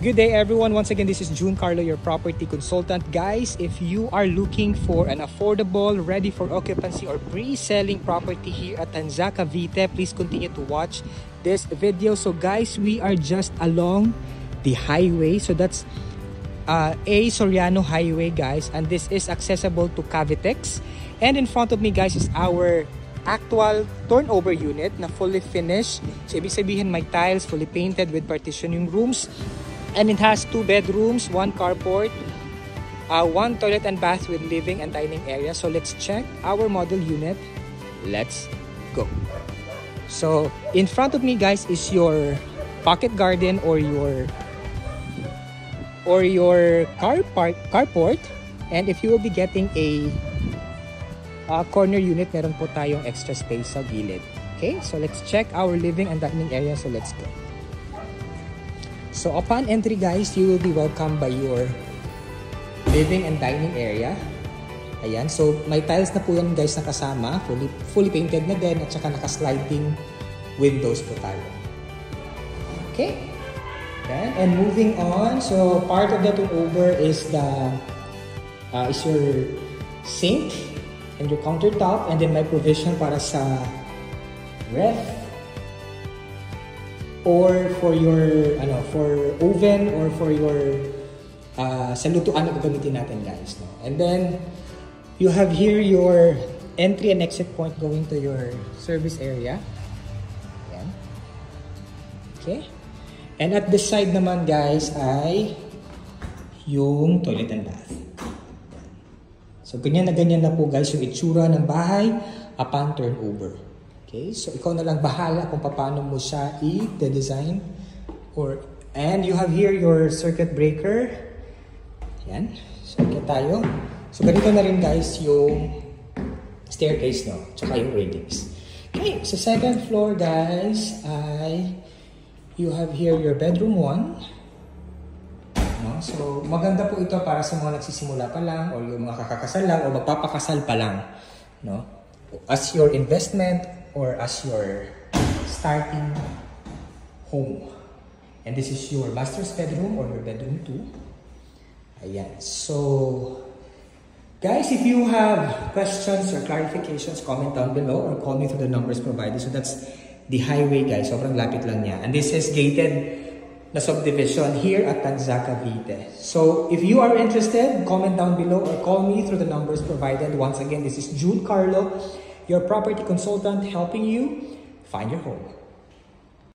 Good day everyone. Once again, this is June Carlo, your property consultant. Guys, if you are looking for an affordable, ready for occupancy or pre-selling property here at Tanza, Cavite, please continue to watch this video. So guys, we are just along the highway. So that's A. Soriano Highway, guys. And this is accessible to Cavitex. And in front of me, guys, is our actual turnover unit na fully finished. So ibig sabihin may tiles, fully painted with partitioning rooms. And it has 2 bedrooms, 1 carport, 1 toilet and bath with living and dining area. So let's check our model unit. Let's go. So in front of me, guys, is your pocket garden or your carport. And if you will be getting a corner unit, meron po tayong extra space sa gilid. Okay, so let's check our living and dining area. So let's go. So upon entry, guys, you will be welcomed by your living and dining area. Ayan, so may tiles na po yan, guys, na kasama, fully painted na din, at saka naka-sliding windows po tayo. Okay, and moving on, so part of the turnover is your sink and your countertop, and then may provision para sa ref or for your for oven or for your sa lutuan na gagamitin natin, guys, no? And then you have here your entry and exit point going to your service area. Ayan. Okay, and at this side naman, guys, ay yung toilet and bath. So ganyan na po, guys, yung itsura ng bahay upon turnover. Okay, so ikaw na lang bahala kung paano mo siya i-design. And you have here your circuit breaker. Yan, circuit tayo. So ganito na rin, guys, yung staircase, no? Tsaka yung railings. Okay, so second floor, guys, ay you have here your bedroom 1. No? So maganda po ito para sa mga nagsisimula pa lang or yung mga kakakasal lang or magpapakasal pa lang, no? As your investment or as your starting home. And this is your master's bedroom or your bedroom 2. Ayan. So, guys, if you have questions or clarifications, comment down below or call me through the numbers provided. So that's the highway, guys. Sobrang lapit lang niya. And this is gated na subdivision here at Tanza, Cavite. So, if you are interested, comment down below or call me through the numbers provided. Once again, this is June Carlo, your property consultant, helping you find your home.